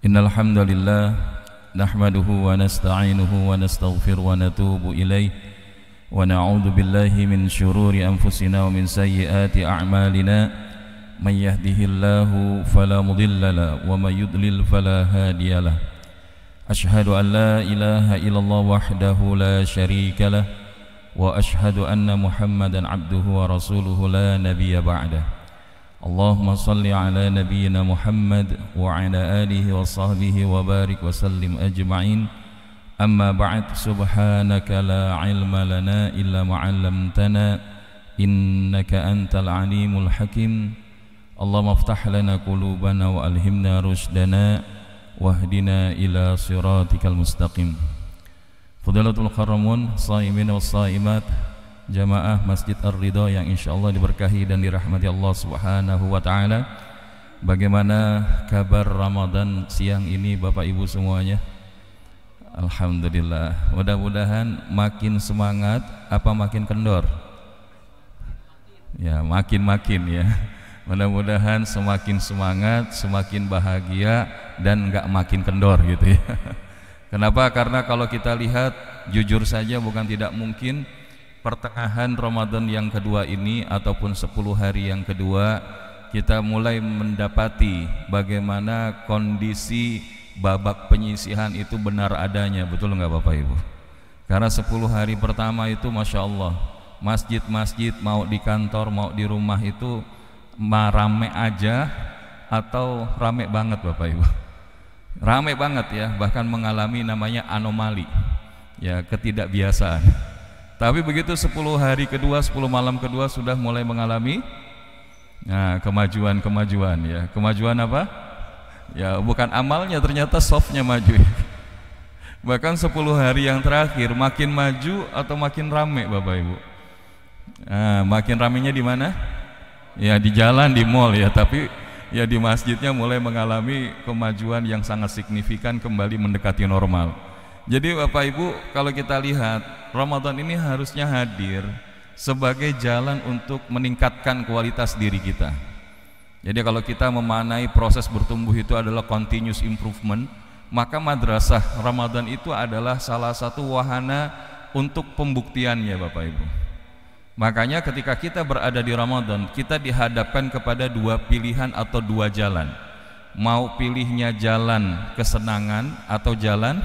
Innal hamdalillah nahmaduhu wa nasta'inuhu wa nastaghfiruh wa natubu ilaih wa na'udzu billahi min syururi anfusina wa min sayyiati a'malina may yahdihillahu fala mudilla lahu wa may yudlil fala hadiya lahu asyhadu an la ilaha illallah wahdahu la syarika lahu wa asyhadu anna muhammadan abduhu wa rasuluhu la nabiyya ba'dahu. Allahumma salli ala nabiyyina Muhammad wa ala alihi wa sahbihi wa barik wa sallim ajma'in. Amma ba'd, subhanaka la ilma lana illa ma 'allamtana innaka antal alimul hakim. Allahumma iftah lana qulubana wa alhimna rushdana wahdina ila siratikal mustaqim. Fadilatul kharamun, shaimin was shaimat, jamaah Masjid Ar-Ridha yang insyaallah diberkahi dan dirahmati Allah Subhanahu wa taala. Bagaimana kabar Ramadan siang ini Bapak Ibu semuanya? Alhamdulillah. Mudah-mudahan makin semangat apa makin kendor? Ya, makin ya. Mudah-mudahan semakin semangat, semakin bahagia dan enggak makin kendor gitu ya. Kenapa? Karena kalau kita lihat jujur saja bukan tidak mungkin pertengahan Ramadan yang kedua ini ataupun 10 hari yang kedua kita mulai mendapati bagaimana kondisi babak penyisihan itu benar adanya. Betul nggak Bapak Ibu? Karena 10 hari pertama itu Masya Allah, masjid-masjid mau di kantor mau di rumah itu rame aja atau rame banget Bapak Ibu? Rame banget ya, bahkan mengalami namanya anomali ya, ketidakbiasaan. Tapi begitu 10 hari kedua, 10 malam kedua sudah mulai mengalami kemajuan ya. Kemajuan apa? Ya bukan amalnya, ternyata softnya maju. Bahkan 10 hari yang terakhir makin maju atau makin rame Bapak Ibu? Makin ramenya di mana? Ya di jalan, di mall ya, tapi ya di masjidnya mulai mengalami kemajuan yang sangat signifikan, kembali mendekati normal. Jadi Bapak Ibu, kalau kita lihat Ramadan ini harusnya hadir sebagai jalan untuk meningkatkan kualitas diri kita. Jadi kalau kita memaknai proses bertumbuh itu adalah continuous improvement, maka madrasah Ramadan itu adalah salah satu wahana untuk pembuktiannya Bapak Ibu. Makanya ketika kita berada di Ramadan, kita dihadapkan kepada dua pilihan atau dua jalan. Mau pilihnya jalan kesenangan atau jalan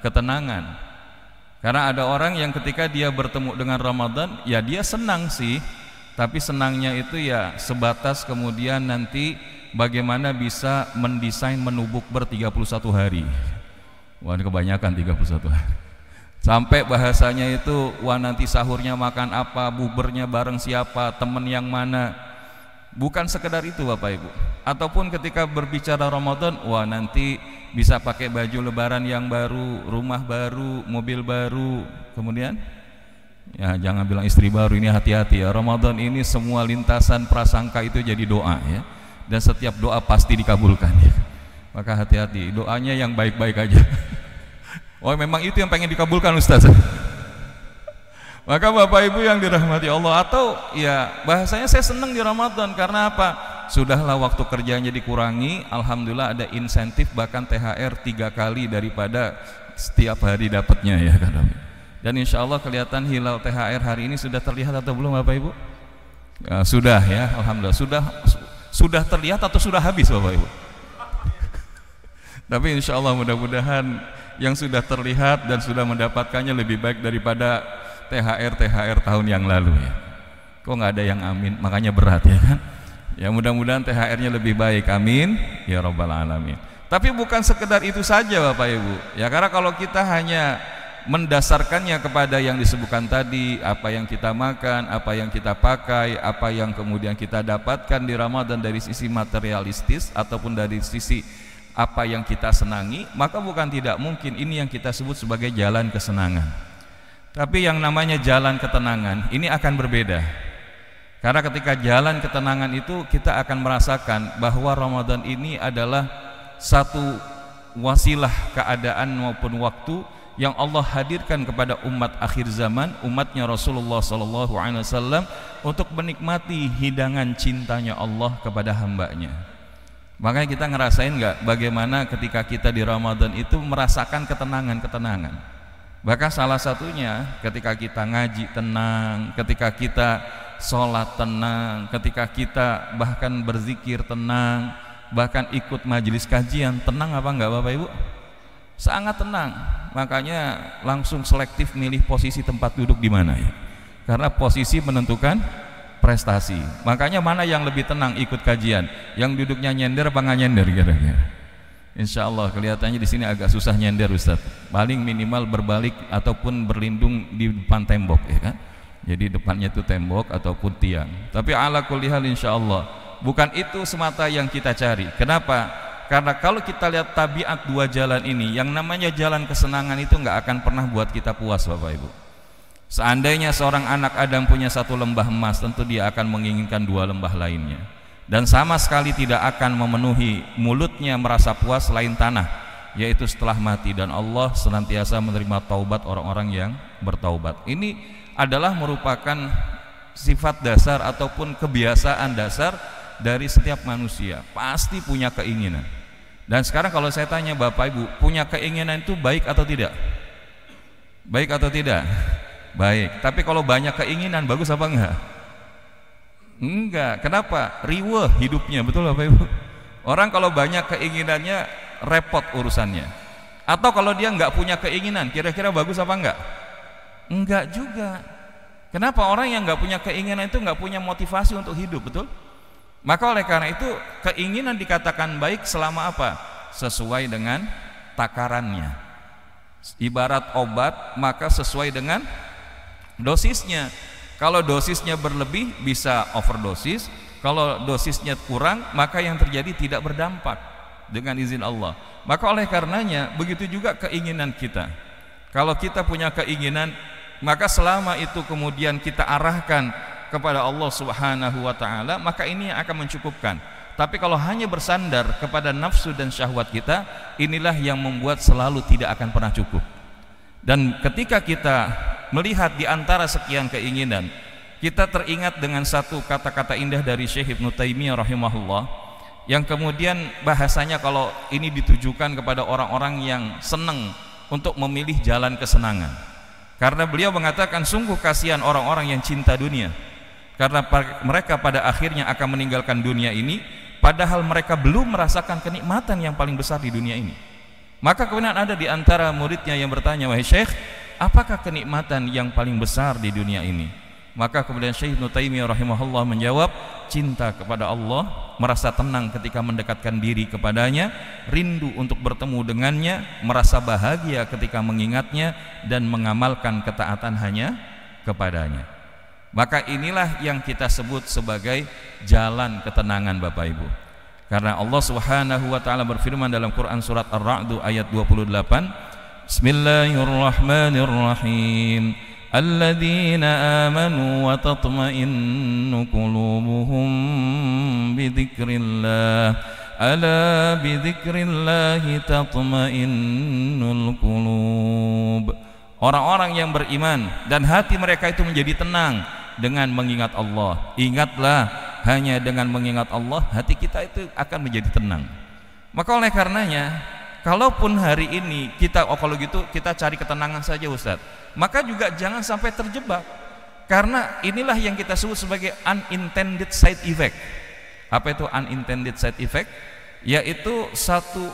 ketenangan. Karena ada orang yang ketika dia bertemu dengan Ramadan, ya dia senang sih, tapi senangnya itu ya sebatas kemudian nanti bagaimana bisa mendesain menu bukber 31 hari. Wah, kebanyakan 31 hari. Sampai bahasanya itu, wah nanti sahurnya makan apa, bukbernya bareng siapa, temen yang mana. Bukan sekedar itu Bapak Ibu. Ataupun ketika berbicara Ramadan, wah nanti bisa pakai baju lebaran yang baru, rumah baru, mobil baru. Kemudian ya jangan bilang istri baru, ini hati-hati ya. Ramadan ini semua lintasan prasangka itu jadi doa ya. Dan setiap doa pasti dikabulkan ya. Maka hati-hati, doanya yang baik-baik aja. Oh memang itu yang pengen dikabulkan Ustaz. Maka Bapak Ibu yang dirahmati Allah, atau ya bahasanya saya senang di Ramadan karena apa? Sudahlah waktu kerjanya dikurangi, alhamdulillah ada insentif bahkan THR 3 kali daripada setiap hari dapatnya ya kan. Dan insya Allah kelihatan hilal THR hari ini sudah terlihat atau belum Bapak Ibu? Ya, sudah ya, alhamdulillah sudah terlihat atau sudah habis Bapak Ibu? Tapi insya Allah mudah-mudahan yang sudah terlihat dan sudah mendapatkannya lebih baik daripada THR tahun yang lalu ya. Kok nggak ada yang amin? Makanya berat ya kan. Ya mudah-mudahan THR-nya lebih baik, amin ya rabbal alamin. Tapi bukan sekedar itu saja Bapak Ibu ya, karena kalau kita hanya mendasarkannya kepada yang disebutkan tadi, apa yang kita makan, apa yang kita pakai, apa yang kemudian kita dapatkan di Ramadan dari sisi materialistis ataupun dari sisi apa yang kita senangi, maka bukan tidak mungkin ini yang kita sebut sebagai jalan kesenangan. Tapi yang namanya jalan ketenangan ini akan berbeda. Karena ketika jalan ketenangan itu kita akan merasakan bahwa Ramadan ini adalah satu wasilah keadaan maupun waktu yang Allah hadirkan kepada umat akhir zaman, umatnya Rasulullah SAW, untuk menikmati hidangan cintanya Allah kepada hambanya. Makanya kita ngerasain nggak bagaimana ketika kita di Ramadan itu merasakan ketenangan-ketenangan. Bahkan salah satunya ketika kita ngaji tenang, ketika kita sholat tenang, ketika kita bahkan berzikir tenang, bahkan ikut majelis kajian tenang apa enggak Bapak Ibu? Sangat tenang. Makanya langsung selektif milih posisi tempat duduk di mana ya. Karena posisi menentukan prestasi. Makanya mana yang lebih tenang ikut kajian? Yang duduknya nyender apa nggak nyender kira-kira? Insya Allah kelihatannya di sini agak susah nyender Ustaz. Paling minimal berbalik ataupun berlindung di depan tembok ya kan. Jadi depannya itu tembok ataupun tiang. Tapi ala kulli hal insya Allah bukan itu semata yang kita cari. Kenapa? Karena kalau kita lihat tabiat dua jalan ini, yang namanya jalan kesenangan itu nggak akan pernah buat kita puas Bapak Ibu. Seandainya seorang anak Adam punya satu lembah emas, tentu dia akan menginginkan dua lembah lainnya. Dan sama sekali tidak akan memenuhi mulutnya merasa puas selain tanah, yaitu setelah mati. Dan Allah senantiasa menerima taubat orang-orang yang bertaubat. Ini adalah merupakan sifat dasar ataupun kebiasaan dasar dari setiap manusia. Pasti punya keinginan. Dan sekarang kalau saya tanya Bapak Ibu, punya keinginan itu baik atau tidak? Baik atau tidak? Baik. Tapi kalau banyak keinginan bagus apa enggak? Enggak. Kenapa? Riweh hidupnya, betul Bapak Ibu? Orang kalau banyak keinginannya repot urusannya. Atau kalau dia enggak punya keinginan, kira-kira bagus apa enggak? Enggak juga. Kenapa? Orang yang enggak punya keinginan itu enggak punya motivasi untuk hidup, betul? Maka oleh karena itu keinginan dikatakan baik selama apa? Sesuai dengan takarannya. Ibarat obat maka sesuai dengan dosisnya. Kalau dosisnya berlebih bisa overdosis, kalau dosisnya kurang maka yang terjadi tidak berdampak dengan izin Allah. Maka oleh karenanya begitu juga keinginan kita. Kalau kita punya keinginan maka selama itu kemudian kita arahkan kepada Allah Subhanahu wa taala, maka ini akan mencukupkan. Tapi kalau hanya bersandar kepada nafsu dan syahwat kita, inilah yang membuat selalu tidak akan pernah cukup. Dan ketika kita melihat di antara sekian keinginan, kita teringat dengan satu kata-kata indah dari Syekh Ibnu Taimiyah rahimahullah, yang kemudian bahasanya kalau ini ditujukan kepada orang-orang yang senang untuk memilih jalan kesenangan. Karena beliau mengatakan sungguh kasihan orang-orang yang cinta dunia. Karena mereka pada akhirnya akan meninggalkan dunia ini, padahal mereka belum merasakan kenikmatan yang paling besar di dunia ini. Maka kemudian ada di antara muridnya yang bertanya, wahai Syekh, apakah kenikmatan yang paling besar di dunia ini? Maka kemudian Syekh Ibnu Taimiyah rahimahullah menjawab, cinta kepada Allah, merasa tenang ketika mendekatkan diri kepadanya, rindu untuk bertemu dengannya, merasa bahagia ketika mengingatnya, dan mengamalkan ketaatan hanya kepadanya. Maka inilah yang kita sebut sebagai jalan ketenangan Bapak Ibu. Karena Allah Subhanahu wa taala berfirman dalam Quran surat Ar-Ra'd ayat 28, Bismillahirrahmanirrahim. Alladzina amanu wa tatma'innu qulubuhum bidzikrillah. Ala bidzikrillah tatma'innul qulub. Orang-orang yang beriman dan hati mereka itu menjadi tenang dengan mengingat Allah. Ingatlah, hanya dengan mengingat Allah hati kita itu akan menjadi tenang. Maka oleh karenanya, kalaupun hari ini kita kalau gitu kita cari ketenangan saja Ustaz, maka juga jangan sampai terjebak. Karena inilah yang kita sebut sebagai unintended side effect. Apa itu unintended side effect? Yaitu satu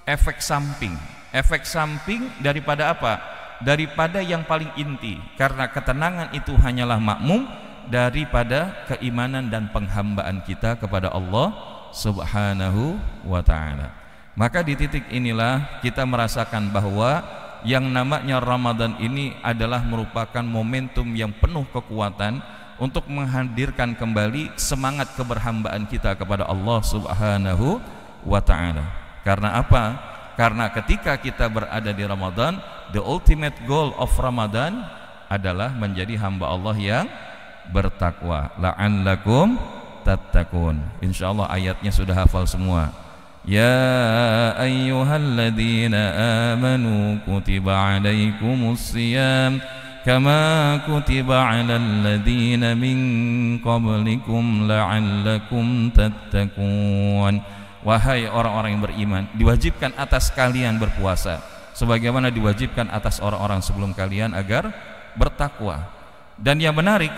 efek samping. Efek samping daripada apa? Daripada yang paling inti. Karena ketenangan itu hanyalah makmum daripada keimanan dan penghambaan kita kepada Allah Subhanahu wa ta'ala. Maka di titik inilah kita merasakan bahwa yang namanya Ramadan ini adalah merupakan momentum yang penuh kekuatan untuk menghadirkan kembali semangat keberhambaan kita kepada Allah Subhanahu wa ta'ala. Karena apa? Karena ketika kita berada di Ramadan, the ultimate goal of Ramadan adalah menjadi hamba Allah yang bertakwa. La'allakum tattaqun. Insyaallah ayatnya sudah hafal semua. Ya ayyuhalladzina amanu kutiba alaikumus siyam kama kutiba alal ladzina min qablikum la'allakum tattaqun. wahai orang-orang yang beriman, diwajibkan atas kalian berpuasa sebagaimana diwajibkan atas orang-orang sebelum kalian agar bertakwa. Dan yang menarik,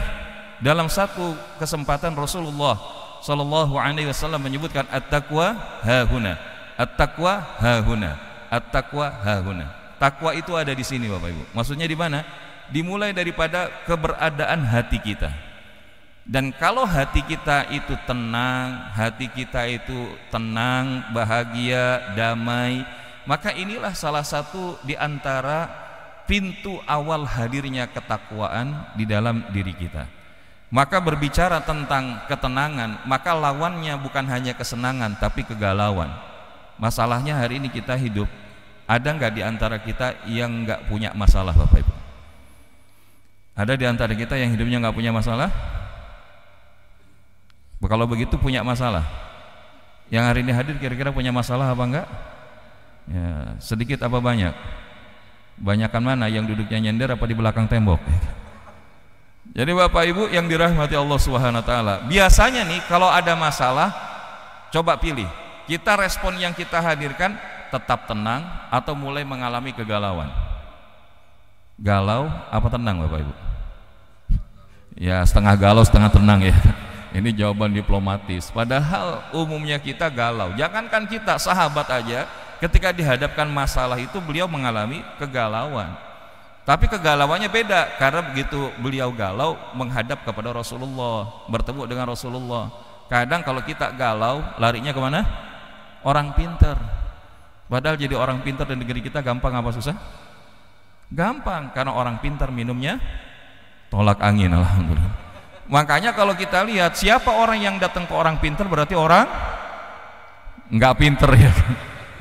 dalam satu kesempatan Rasulullah sallallahu alaihi wasallam menyebutkan at-taqwa hahuna, at-taqwa hahuna, at-taqwa hahuna. Takwa itu ada di sini Bapak Ibu. Maksudnya di mana? Dimulai daripada keberadaan hati kita. Dan kalau hati kita itu tenang, hati kita itu tenang, bahagia, damai, maka inilah salah satu di antara pintu awal hadirnya ketakwaan di dalam diri kita. Maka berbicara tentang ketenangan, maka lawannya bukan hanya kesenangan tapi kegalauan. Masalahnya hari ini kita hidup, ada nggak di antara kita yang nggak punya masalah Bapak Ibu? Ada di antara kita yang hidupnya nggak punya masalah? Kalau begitu punya masalah. Yang hari ini hadir kira-kira punya masalah apa enggak? Ya, sedikit apa banyak? Banyakan mana, yang duduknya nyender apa di belakang tembok? Jadi Bapak Ibu yang dirahmati Allah Subhanahu wa taala, biasanya nih kalau ada masalah, coba pilih. Kita respon yang kita hadirkan tetap tenang atau mulai mengalami kegalauan? Galau apa tenang Bapak Ibu? Ya setengah galau setengah tenang ya. Ini jawaban diplomatis. Padahal umumnya kita galau. Jangankan kita, sahabat aja ketika dihadapkan masalah itu beliau mengalami kegalauan. Tapi kegalauannya beda, karena begitu beliau galau menghadap kepada Rasulullah, bertemu dengan Rasulullah. Kadang kalau kita galau larinya kemana? Orang pintar. Padahal jadi orang pintar di negeri kita gampang apa susah? Gampang, karena orang pintar minumnya tolak angin, alhamdulillah. Makanya kalau kita lihat siapa orang yang datang ke orang pintar berarti orang nggak pintar ya.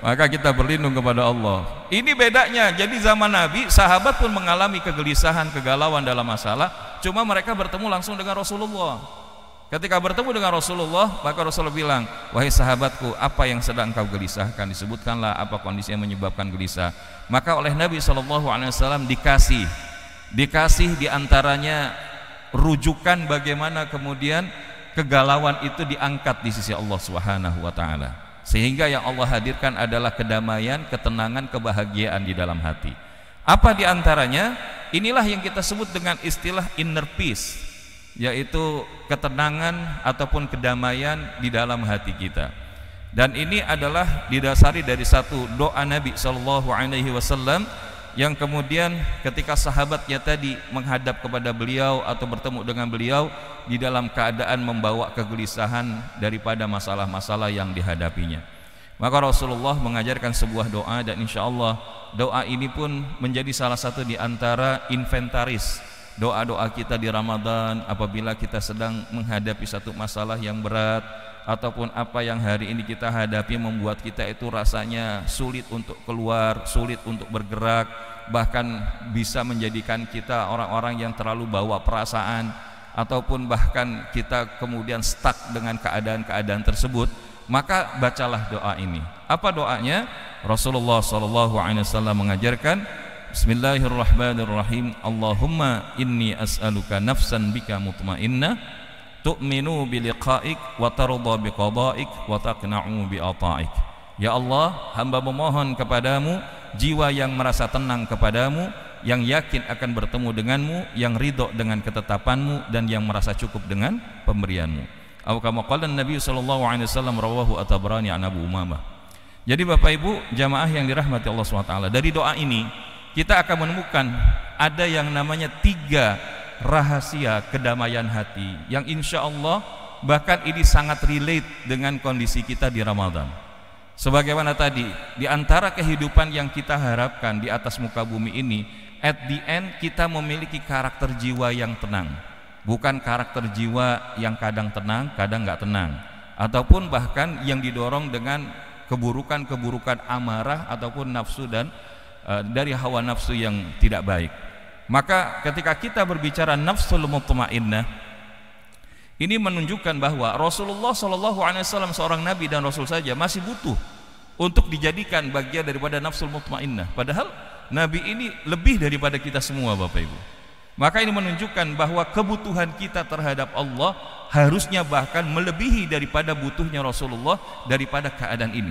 Maka kita berlindung kepada Allah. Ini bedanya. Jadi zaman Nabi, sahabat pun mengalami kegelisahan, kegalauan dalam masalah, cuma mereka bertemu langsung dengan Rasulullah. Ketika bertemu dengan Rasulullah, maka Rasulullah bilang, wahai sahabatku, apa yang sedang kau gelisahkan? Disebutkanlah apa kondisi yang menyebabkan gelisah. Maka oleh Nabi SAW dikasih diantaranya rujukan bagaimana kemudian kegalauan itu diangkat di sisi Allah Subhanahu wa taala. Sehingga yang Allah hadirkan adalah kedamaian, ketenangan, kebahagiaan di dalam hati. Apa diantaranya? Inilah yang kita sebut dengan istilah inner peace, yaitu ketenangan ataupun kedamaian di dalam hati kita. Dan ini adalah didasari dari satu doa Nabi SAW yang kemudian ketika sahabatnya tadi menghadap kepada beliau atau bertemu dengan beliau di dalam keadaan membawa kegelisahan daripada masalah-masalah yang dihadapinya, maka Rasulullah mengajarkan sebuah doa, dan insya Allah doa ini pun menjadi salah satu di antara inventaris doa-doa kita di Ramadan apabila kita sedang menghadapi satu masalah yang berat ataupun apa yang hari ini kita hadapi membuat kita itu rasanya sulit untuk keluar, sulit untuk bergerak, bahkan bisa menjadikan kita orang-orang yang terlalu bawa perasaan, ataupun bahkan kita kemudian stuck dengan keadaan-keadaan tersebut, maka bacalah doa ini. Apa doanya? Rasulullah SAW mengajarkan, Bismillahirrahmanirrahim, Allahumma inni as'aluka nafsan bika mutmainnah tu'minu biliqa'ik wa tarda biqada'ik wa taqna'u bi'ata'ik. Ya Allah, hamba memohon kepadamu jiwa yang merasa tenang kepadamu, yang yakin akan bertemu denganmu, yang ridho dengan ketetapanmu, dan yang merasa cukup dengan pemberianmu. Atau kama qala Nabi sallallahu alaihi wasallam rawahu at-Tabrani an Abu Umamah. Jadi Bapak Ibu jamaah yang dirahmati Allah SWT, dari doa ini kita akan menemukan ada yang namanya 3 rahasia kedamaian hati yang insya Allah bahkan ini sangat relate dengan kondisi kita di Ramadan. Sebagaimana tadi, di antara kehidupan yang kita harapkan di atas muka bumi ini, at the end kita memiliki karakter jiwa yang tenang, bukan karakter jiwa yang kadang tenang kadang nggak tenang, ataupun bahkan yang didorong dengan keburukan-keburukan amarah ataupun nafsu dan dari hawa nafsu yang tidak baik. Maka ketika kita berbicara nafsul mutmainnah, ini menunjukkan bahwa Rasulullah SAW seorang nabi dan rasul saja masih butuh untuk dijadikan bagian daripada nafsul mutmainnah. Padahal nabi ini lebih daripada kita semua Bapak Ibu. Maka ini menunjukkan bahwa kebutuhan kita terhadap Allah harusnya bahkan melebihi daripada butuhnya Rasulullah daripada keadaan ini.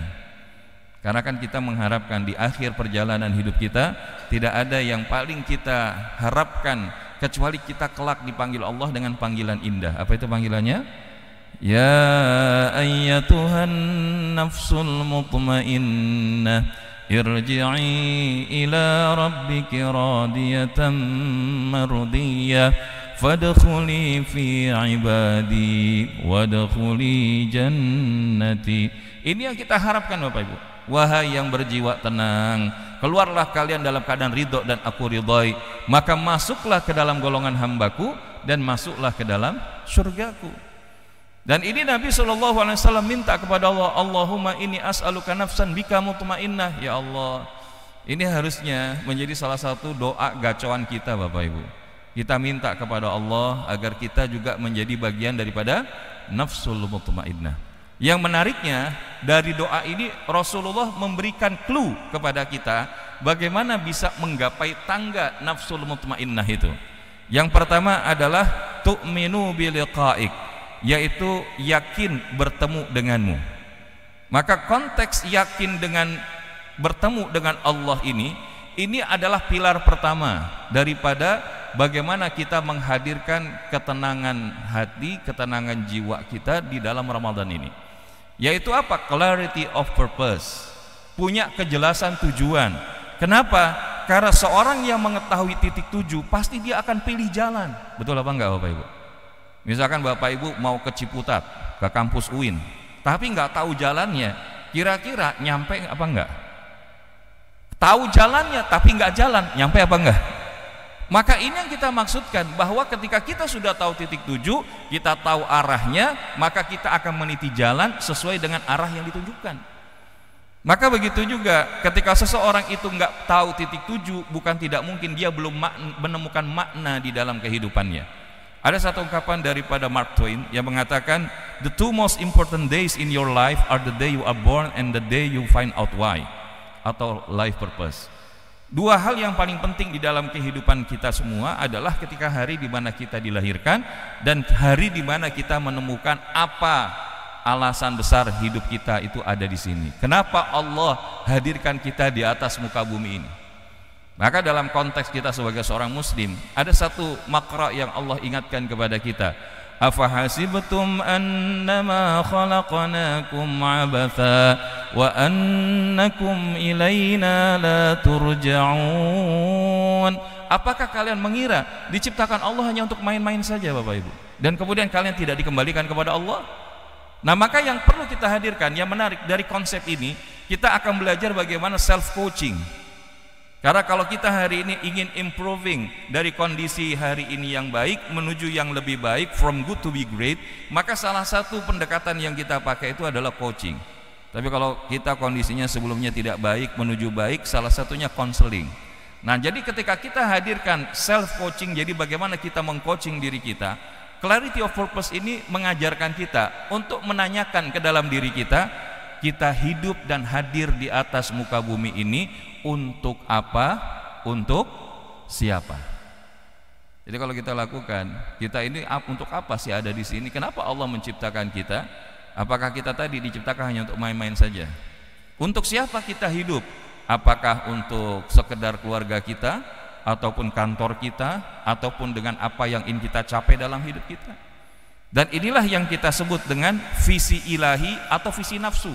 Karena kan kita mengharapkan di akhir perjalanan hidup kita tidak ada yang paling kita harapkan kecuali kita kelak dipanggil Allah dengan panggilan indah. Apa itu panggilannya? Ya ayyatuhan nafsul mutmainnah irji'i ila rabbiki radiyatan mardiyah fadkhuli fi ibadi wadkhuli jannati. Ini yang kita harapkan Bapak Ibu. Wahai yang berjiwa tenang, keluarlah kalian dalam keadaan ridho dan aku ridhoi, maka masuklah ke dalam golongan hambaku dan masuklah ke dalam surgaku. Dan ini Nabi SAW minta kepada Allah, Allahumma inni as'aluka nafsan bika mutmainnah. Ya Allah, ini harusnya menjadi salah satu doa gacoan kita Bapak Ibu. Kita minta kepada Allah agar kita juga menjadi bagian daripada nafsul mutmainnah. Yang menariknya dari doa ini Rasulullah memberikan clue kepada kita bagaimana bisa menggapai tangga nafsul mutmainnah itu. Yang pertama adalah tu'minu biliqa'ik, yaitu yakin bertemu denganmu. Maka konteks yakin dengan bertemu dengan Allah ini adalah pilar pertama daripada bagaimana kita menghadirkan ketenangan hati, ketenangan jiwa kita di dalam Ramadan ini. Yaitu apa? Clarity of purpose, punya kejelasan tujuan. Kenapa? Karena seorang yang mengetahui titik tuju pasti dia akan pilih jalan. Betul apa enggak Bapak Ibu? Misalkan Bapak Ibu mau ke Ciputat, ke kampus UIN, tapi nggak tahu jalannya, kira-kira nyampe apa enggak? Tahu jalannya tapi nggak jalan, nyampe apa enggak? Maka ini yang kita maksudkan, bahwa ketika kita sudah tahu titik tuju, kita tahu arahnya, maka kita akan meniti jalan sesuai dengan arah yang ditunjukkan. Maka begitu juga ketika seseorang itu nggak tahu titik tuju, bukan tidak mungkin dia belum menemukan makna di dalam kehidupannya. Ada satu ungkapan daripada Mark Twain yang mengatakan, the two most important days in your life are the day you are born and the day you find out why, atau life purpose. Dua hal yang paling penting di dalam kehidupan kita semua adalah ketika hari di mana kita dilahirkan dan hari di mana kita menemukan apa alasan besar hidup kita itu ada di sini. Kenapa Allah hadirkan kita di atas muka bumi ini? Maka dalam konteks kita sebagai seorang muslim, ada satu makra yang Allah ingatkan kepada kita. Afahasibtum annama khalaqnakum abatha wa annakum ilaina la turja'un. Apakah kalian mengira diciptakan Allah hanya untuk main-main saja Bapak Ibu, dan kemudian kalian tidak dikembalikan kepada Allah? Nah, maka yang perlu kita hadirkan, yang menarik dari konsep ini, kita akan belajar bagaimana self coaching. Karena kalau kita hari ini ingin improving dari kondisi hari ini yang baik menuju yang lebih baik, from good to be great, maka salah satu pendekatan yang kita pakai itu adalah coaching. Tapi kalau kita kondisinya sebelumnya tidak baik menuju baik, salah satunya counseling. Nah, jadi ketika kita hadirkan self coaching, jadi bagaimana kita mengcoaching diri kita, clarity of purpose ini mengajarkan kita untuk menanyakan ke dalam diri kita, kita hidup dan hadir di atas muka bumi ini untuk apa? Untuk siapa? Jadi kalau kita lakukan, kita ini untuk apa sih ada di sini? Kenapa Allah menciptakan kita? Apakah kita tadi diciptakan hanya untuk main-main saja? Untuk siapa kita hidup? Apakah untuk sekedar keluarga kita, ataupun kantor kita, ataupun dengan apa yang ingin kita capai dalam hidup kita? Dan inilah yang kita sebut dengan visi ilahi atau visi nafsu.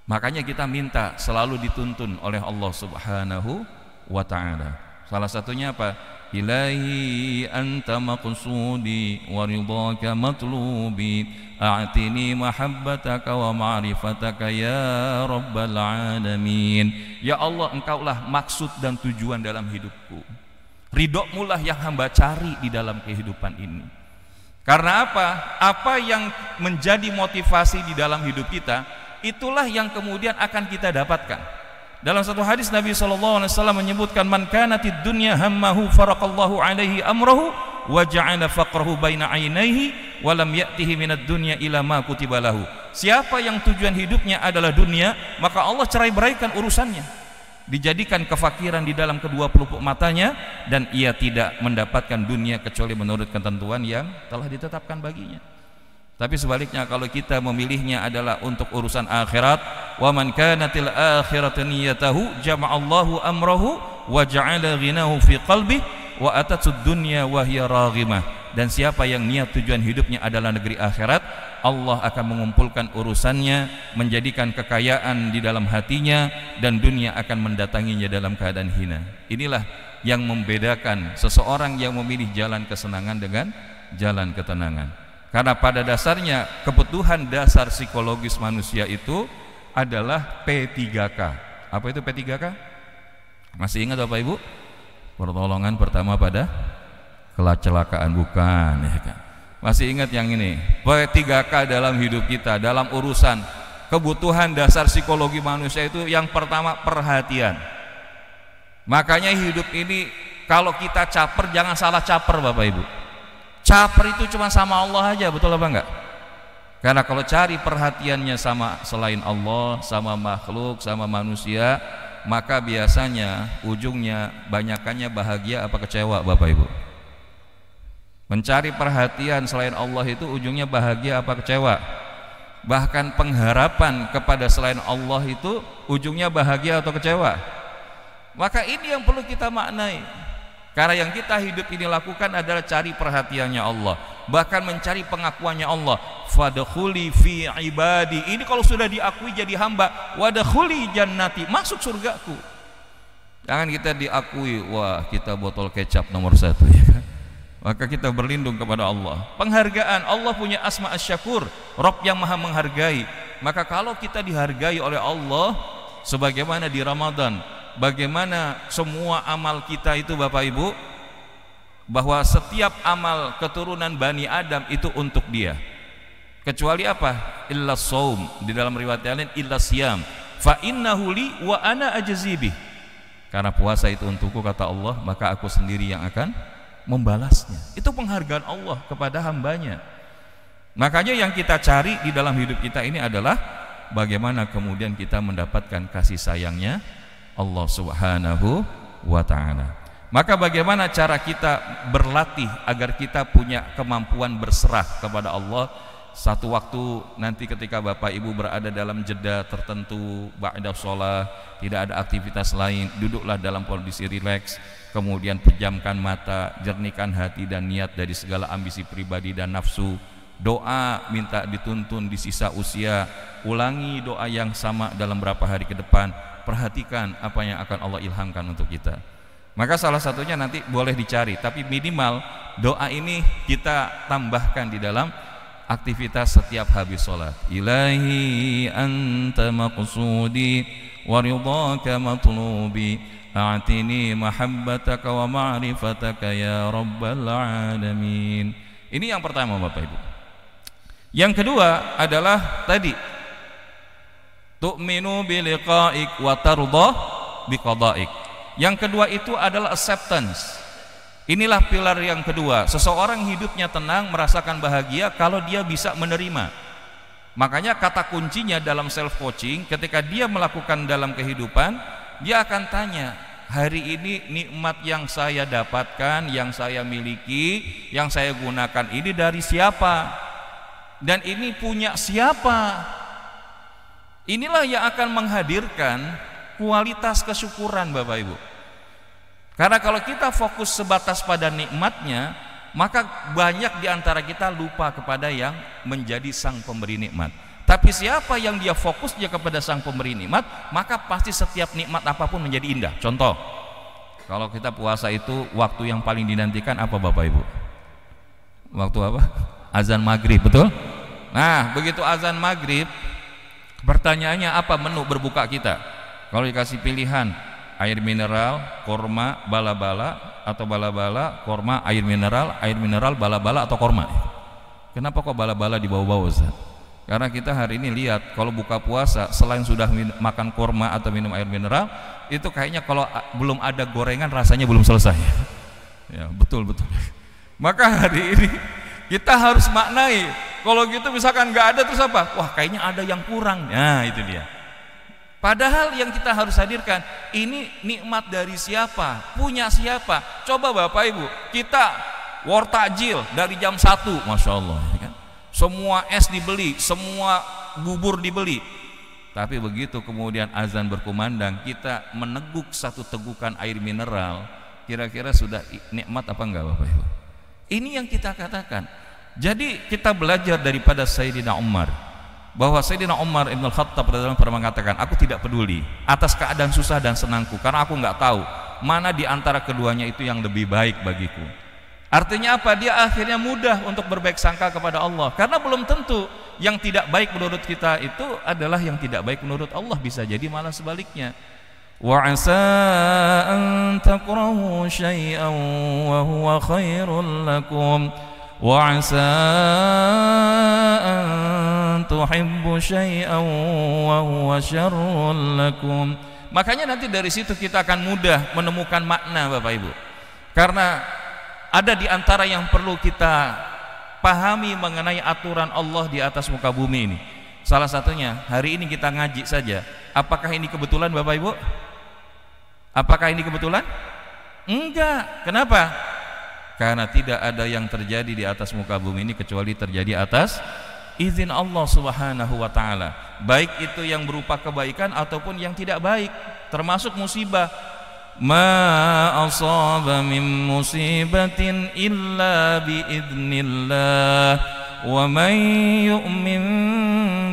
Makanya kita minta selalu dituntun oleh Allah Subhanahu wa ta'ala. Salah satunya apa? Ilahi anta maqsudi wa ridhaka matlubi a'tini mahabbataka wa ma'rifataka ya rabbal alamin. Ya Allah, engkaulah maksud dan tujuan dalam hidupku. Ridhomu lah yang hamba cari di dalam kehidupan ini. Karena apa? Apa yang menjadi motivasi di dalam hidup kita, itulah yang kemudian akan kita dapatkan. Dalam satu hadis Nabi SAW menyebutkan, man kanatid dunya hammahu faraqallahu alaihi amrahu wa ja'ala faqrahu baina ainaihi wa lam ya'tihi minad dunya ila ma kutiba lahu. Siapa yang tujuan hidupnya adalah dunia, maka Allah cerai beraikan urusannya. dijadikan kefakiran di dalam kedua pelupuk matanya, dan ia tidak mendapatkan dunia kecuali menurut ketentuan yang telah ditetapkan baginya. Tapi sebaliknya, kalau kita memilihnya adalah untuk urusan akhirat, wa man kanatil akhiratu niyatahu jama'allahu amrahu wa ja'ala ghinahu fi qalbi wa atatsud dunya wa hiya raghimah. Dan siapa yang niat tujuan hidupnya adalah negeri akhirat, Allah akan mengumpulkan urusannya, menjadikan kekayaan di dalam hatinya, dan dunia akan mendatanginya dalam keadaan hina. Inilah yang membedakan seseorang yang memilih jalan kesenangan dengan jalan ketenangan. Karena pada dasarnya kebutuhan dasar psikologis manusia itu adalah P3K. Apa itu P3K? Masih ingat Bapak Ibu? Pertolongan pertama pada kecelakaan, bukan ya kan? Masih ingat yang ini? P3K dalam hidup kita, dalam urusan kebutuhan dasar psikologi manusia itu yang pertama perhatian. Makanya hidup ini kalau kita caper, jangan salah caper Bapak Ibu. Caper itu cuma sama Allah aja, betul apa enggak? Karena kalau cari perhatiannya sama selain Allah, sama makhluk, sama manusia, maka biasanya ujungnya banyakannya bahagia apa kecewa Bapak Ibu? Mencari perhatian selain Allah itu ujungnya bahagia apa kecewa? Bahkan pengharapan kepada selain Allah itu ujungnya bahagia atau kecewa? Maka ini yang perlu kita maknai. Karena yang kita hidup ini lakukan adalah cari perhatiannya Allah, bahkan mencari pengakuannya Allah. Fadkhuli fi ibadi. Ini kalau sudah diakui jadi hamba, wadkhuli jannati, masuk surgaku. Jangan kita diakui, wah kita botol kecap nomor 1 ya kan? Maka kita berlindung kepada Allah. Penghargaan, Allah punya asma asy-syakur, Rabb yang maha menghargai. Maka kalau kita dihargai oleh Allah, sebagaimana di Ramadan, bagaimana semua amal kita itu Bapak Ibu, bahwa setiap amal keturunan Bani Adam itu untuk dia, kecuali apa? Illa shaum, di dalam riwayat lain illa siyam, fa innahu li wa ana ajzibih. Karena puasa itu untukku kata Allah, maka aku sendiri yang akan membalasnya. Itu penghargaan Allah kepada hambanya. Makanya yang kita cari di dalam hidup kita ini adalah bagaimana kemudian kita mendapatkan kasih sayangnya Allah Subhanahu wa ta'ala. Maka bagaimana cara kita berlatih agar kita punya kemampuan berserah kepada Allah? Satu waktu nanti ketika Bapak Ibu berada dalam jeda tertentu, ba'da sholat, tidak ada aktivitas lain, duduklah dalam kondisi rileks, kemudian pejamkan mata, jernihkan hati dan niat dari segala ambisi pribadi dan nafsu. Doa minta dituntun di sisa usia, ulangi doa yang sama dalam berapa hari ke depan. Perhatikan apa yang akan Allah ilhamkan untuk kita. Maka salah satunya nanti boleh dicari, tapi minimal doa ini kita tambahkan di dalam aktivitas setiap habis sholat. Ilahi anta maqsudi wa ridhaka matlubi, a'tini mahabbataka wa ma'rifataka ya rabbal alamin. Ini yang pertama Bapak Ibu. Yang kedua adalah tadi tu'minu biliqa'ik wa tardah biqada'ik. Yang kedua itu adalah acceptance. Inilah pilar yang kedua. Seseorang hidupnya tenang, merasakan bahagia kalau dia bisa menerima. Makanya kata kuncinya dalam self coaching, ketika dia melakukan dalam kehidupan, dia akan tanya, hari ini nikmat yang saya dapatkan, yang saya miliki, yang saya gunakan ini dari siapa? Dan ini punya siapa? Inilah yang akan menghadirkan kualitas kesyukuran Bapak Ibu. Karena kalau kita fokus sebatas pada nikmatnya, maka banyak di antara kita lupa kepada yang menjadi sang pemberi nikmat. Tapi siapa yang dia fokus dia kepada sang pemberi nikmat, maka pasti setiap nikmat apapun menjadi indah. Contoh, kalau kita puasa itu waktu yang paling dinantikan apa Bapak Ibu? Waktu apa? Azan maghrib, betul? Nah, begitu azan maghrib, pertanyaannya apa menu berbuka kita? Kalau dikasih pilihan air mineral, korma, bala-bala, atau bala-bala, korma, air mineral, bala-bala, atau korma. Kenapa kok bala-bala dibawa-bawa Ustaz? Karena kita hari ini lihat kalau buka puasa selain sudah makan korma atau minum air mineral, itu kayaknya kalau belum ada gorengan rasanya belum selesai. Ya, betul. Maka hari ini kita harus maknai, kalau gitu misalkan nggak ada terus apa? Wah, kayaknya ada yang kurang. Nah, itu dia. Padahal yang kita harus hadirkan, ini nikmat dari siapa? Punya siapa? Coba Bapak Ibu, kita war takjil dari jam 1, Masya Allah, kan? Semua es dibeli, semua bubur dibeli. Tapi begitu kemudian azan berkumandang, kita meneguk satu tegukan air mineral, kira-kira sudah nikmat apa enggak Bapak Ibu? Ini yang kita katakan. Jadi kita belajar daripada Sayyidina Umar, bahwa Sayyidina Umar Ibn Khattab pernah mengatakan, aku tidak peduli atas keadaan susah dan senangku, karena aku nggak tahu mana di antara keduanya itu yang lebih baik bagiku. Artinya apa? Dia akhirnya mudah untuk berbaik sangka kepada Allah, karena belum tentu yang tidak baik menurut kita itu adalah yang tidak baik menurut Allah, bisa jadi malah sebaliknya. Wa 'asa an takrahu syai'an wa huwa khairul lakum wa 'asa an tuhibbu syai'an wa huwa syarrul lakum. Makanya nanti dari situ kita akan mudah menemukan makna Bapak Ibu, karena ada di antara yang perlu kita pahami mengenai aturan Allah di atas muka bumi ini. Salah satunya hari ini kita ngaji saja. Apakah ini kebetulan Bapak Ibu? Apakah ini kebetulan? Enggak. Kenapa? Karena tidak ada yang terjadi di atas muka bumi ini kecuali terjadi atas izin Allah Subhanahu wa ta'ala, baik itu yang berupa kebaikan ataupun yang tidak baik, termasuk musibah. Ma asaba min musibatin illa biidznillah wa man yu'min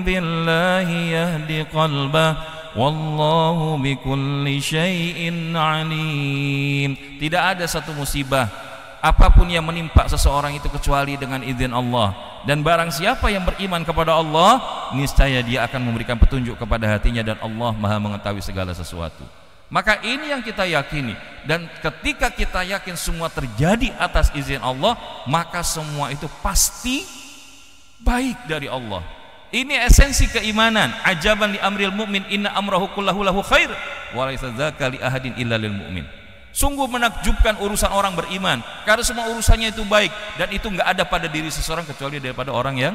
billahi yahdi qalbah wallahu bikulli syai'in alim. Tidak ada satu musibah apapun yang menimpa seseorang itu kecuali dengan izin Allah, dan barang siapa yang beriman kepada Allah, niscaya dia akan memberikan petunjuk kepada hatinya, dan Allah Maha mengetahui segala sesuatu. Maka ini yang kita yakini, dan ketika kita yakin semua terjadi atas izin Allah, maka semua itu pasti baik dari Allah. Ini esensi keimanan. Ajaban li amril mu'min inna amrahu kullahu lahu khair wa laisa dzaka li ahadin illa lil mu'min. Sungguh menakjubkan urusan orang beriman, karena semua urusannya itu baik, dan itu enggak ada pada diri seseorang kecuali daripada orang yang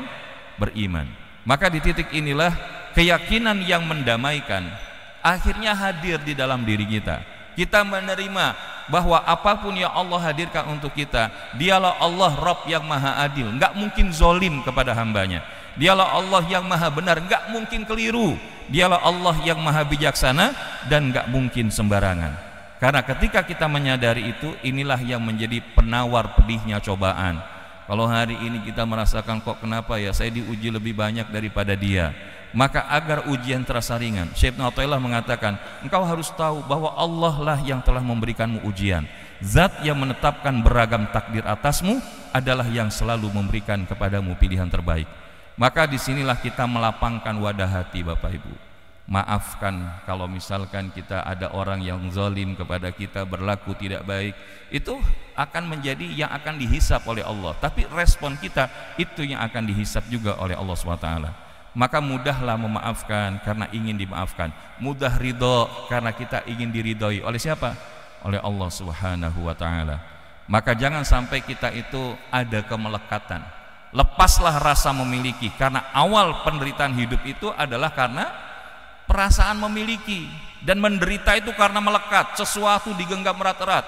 beriman. Maka di titik inilah keyakinan yang mendamaikan akhirnya hadir di dalam diri kita. Kita menerima bahwa apapun yang Allah hadirkan untuk kita, dialah Allah Rabb yang maha adil, enggak mungkin zolim kepada hambanya. Dialah Allah yang maha benar, enggak mungkin keliru. Dialah Allah yang maha bijaksana dan enggak mungkin sembarangan. Karena ketika kita menyadari itu, inilah yang menjadi penawar pedihnya cobaan. Kalau hari ini kita merasakan, kok kenapa ya saya diuji lebih banyak daripada dia, maka agar ujian terasa ringan, Syekh Ibnu Athaillah mengatakan, engkau harus tahu bahwa Allah lah yang telah memberikanmu ujian. Zat yang menetapkan beragam takdir atasmu adalah yang selalu memberikan kepadamu pilihan terbaik. Maka disinilah kita melapangkan wadah hati Bapak Ibu. Maafkan kalau misalkan kita ada orang yang zalim kepada kita, berlaku tidak baik, itu akan menjadi yang akan dihisap oleh Allah. Tapi respon kita itu yang akan dihisap juga oleh Allah SWT. Maka mudahlah memaafkan karena ingin dimaafkan, mudah ridho karena kita ingin diridhoi oleh siapa? Oleh Allah Subhanahu wa ta'ala. Maka jangan sampai kita itu ada kemelekatan. Lepaslah rasa memiliki, karena awal penderitaan hidup itu adalah karena perasaan memiliki, dan menderita itu karena melekat, sesuatu digenggam erat-erat.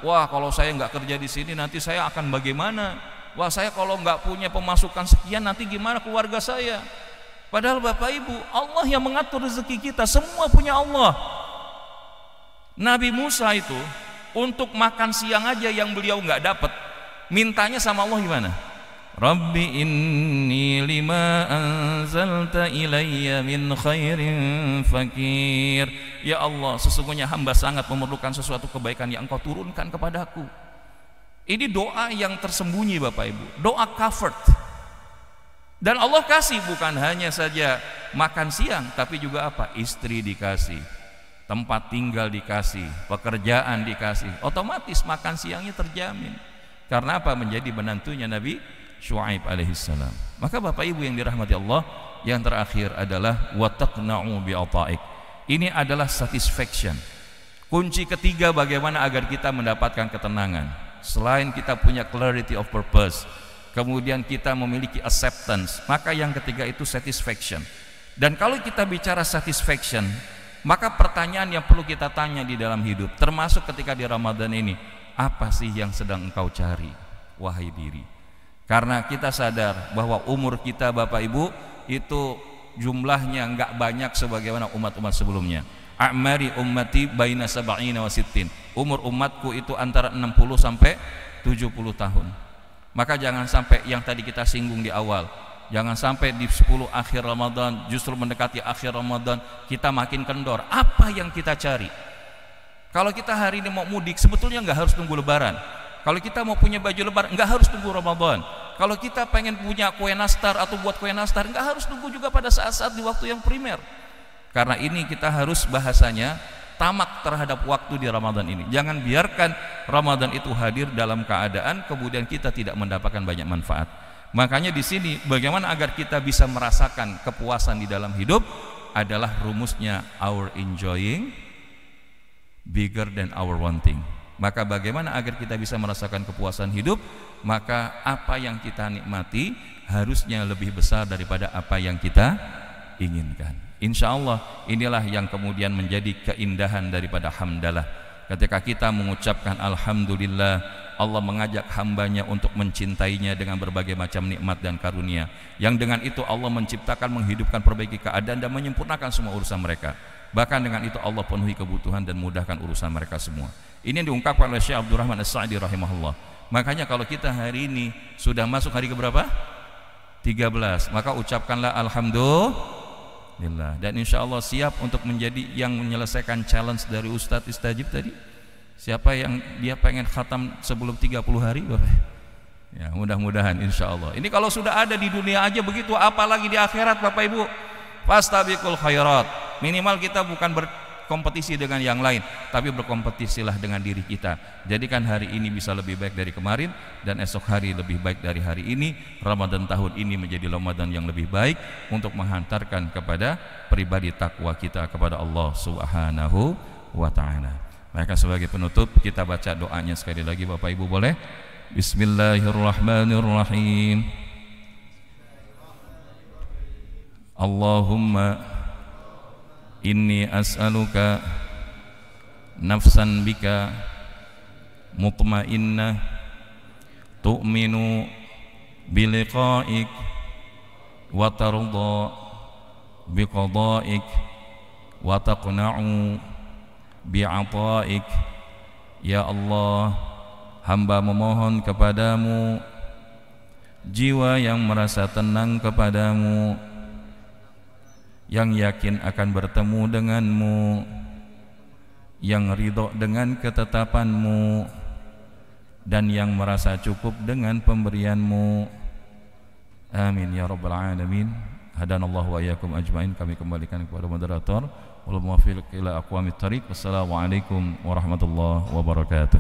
Wah, kalau saya nggak kerja di sini nanti saya akan bagaimana? Wah, saya kalau nggak punya pemasukan sekian nanti gimana keluarga saya? Padahal Bapak Ibu, Allah yang mengatur rezeki kita, semua punya Allah. Nabi Musa itu untuk makan siang aja yang beliau nggak dapat, mintanya sama Allah gimana? Rabbi inni lima anzalta ilayya min khairin fakir. Ya Allah, sesungguhnya hamba sangat memerlukan sesuatu kebaikan yang Engkau turunkan kepadaku. Ini doa yang tersembunyi Bapak Ibu, doa covered. Dan Allah kasih bukan hanya saja makan siang, tapi juga apa? Istri dikasih, tempat tinggal dikasih, pekerjaan dikasih, otomatis makan siangnya terjamin. Karena apa? Menjadi menantunya Nabi Syuaib alaihissalam. Maka Bapak Ibu yang dirahmati Allah, yang terakhir adalah wataqna'u bi'ata'ik. Ini adalah satisfaction. Kunci ketiga bagaimana agar kita mendapatkan ketenangan. Selain kita punya clarity of purpose, kemudian kita memiliki acceptance, maka yang ketiga itu satisfaction. Dan kalau kita bicara satisfaction, Maka pertanyaan yang perlu kita tanya di dalam hidup, termasuk ketika di Ramadan ini, apa sih yang sedang engkau cari, wahai diri? Karena kita sadar bahwa umur kita Bapak Ibu itu jumlahnya enggak banyak sebagaimana umat-umat sebelumnya. A'mari ummati baina sab'ina wa sittin. Umur umatku itu antara 60 sampai 70 tahun. Maka jangan sampai yang tadi kita singgung di awal, jangan sampai di 10 akhir Ramadan, justru mendekati akhir Ramadan kita makin kendor. Apa yang kita cari? Kalau kita hari ini mau mudik, sebetulnya nggak harus tunggu Lebaran. Kalau kita mau punya baju Lebaran, nggak harus tunggu Ramadan. Kalau kita pengen punya kue nastar atau buat kue nastar, nggak harus tunggu juga pada saat-saat di waktu yang primer. Karena ini kita harus bahasanya tamak terhadap waktu di Ramadan ini. Jangan biarkan Ramadan itu hadir dalam keadaan kemudian kita tidak mendapatkan banyak manfaat. Makanya di sini bagaimana agar kita bisa merasakan kepuasan di dalam hidup adalah rumusnya our enjoying bigger than our wanting. Maka bagaimana agar kita bisa merasakan kepuasan hidup? Maka apa yang kita nikmati harusnya lebih besar daripada apa yang kita inginkan. Insya Allah inilah yang kemudian menjadi keindahan daripada hamdalah. Ketika kita mengucapkan alhamdulillah, Allah mengajak hambanya untuk mencintainya dengan berbagai macam nikmat dan karunia, yang dengan itu Allah menciptakan, menghidupkan, perbaiki keadaan dan menyempurnakan semua urusan mereka. Bahkan dengan itu Allah penuhi kebutuhan dan mudahkan urusan mereka semua. Ini yang diungkapkan oleh Syekh Abdurrahman As-Sa'di rahimahullah. Makanya kalau kita hari ini sudah masuk hari keberapa? 13. Maka ucapkanlah alhamdulillah, dan insya Allah siap untuk menjadi yang menyelesaikan challenge dari Ustadz Istajib tadi. Siapa yang dia pengen khatam sebelum 30 hari Bapak? Ya, mudah-mudahan insya Allah. Ini kalau sudah ada di dunia aja begitu, apalagi di akhirat Bapak Ibu. Fastabiqul khairat. Minimal kita bukan berkompetisi dengan yang lain, tapi berkompetisilah dengan diri kita. Jadikan hari ini bisa lebih baik dari kemarin, dan esok hari lebih baik dari hari ini. Ramadan tahun ini menjadi Ramadan yang lebih baik untuk menghantarkan kepada pribadi takwa kita kepada Allah Subhanahu wa ta'ala. Maka sebagai penutup kita baca doanya sekali lagi Bapak Ibu, boleh? Bismillahirrahmanirrahim. Allahumma inni as'aluka nafsan bika mutmainnah tu'minu biliqa'ik wa tarda biqada'ik wa taqna'u bi'ata'ik. Ya Allah, hamba memohon kepadamu jiwa yang merasa tenang kepadamu, yang yakin akan bertemu denganmu, yang ridho dengan ketetapanmu, dan yang merasa cukup dengan pemberianmu. Amin ya rabbal alamin. Hadanallahu wa iyyakum ajmain. Kami kembalikan kepada moderator. Wal muwaffiq ila aqwamit thariq. Wassalamualaikum warahmatullahi wabarakatuh.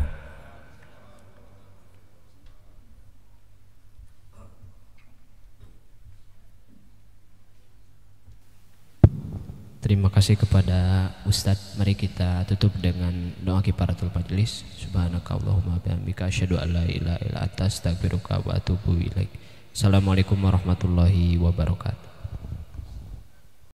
Terima kasih kepada Ustadz. Mari kita tutup dengan doa kifaratul majlis. Subhanakallahumma bihamdika asyhadu an la ilaha illa anta astaghfiruka wa atubu ilaik. Assalamualaikum warahmatullahi wabarakatuh.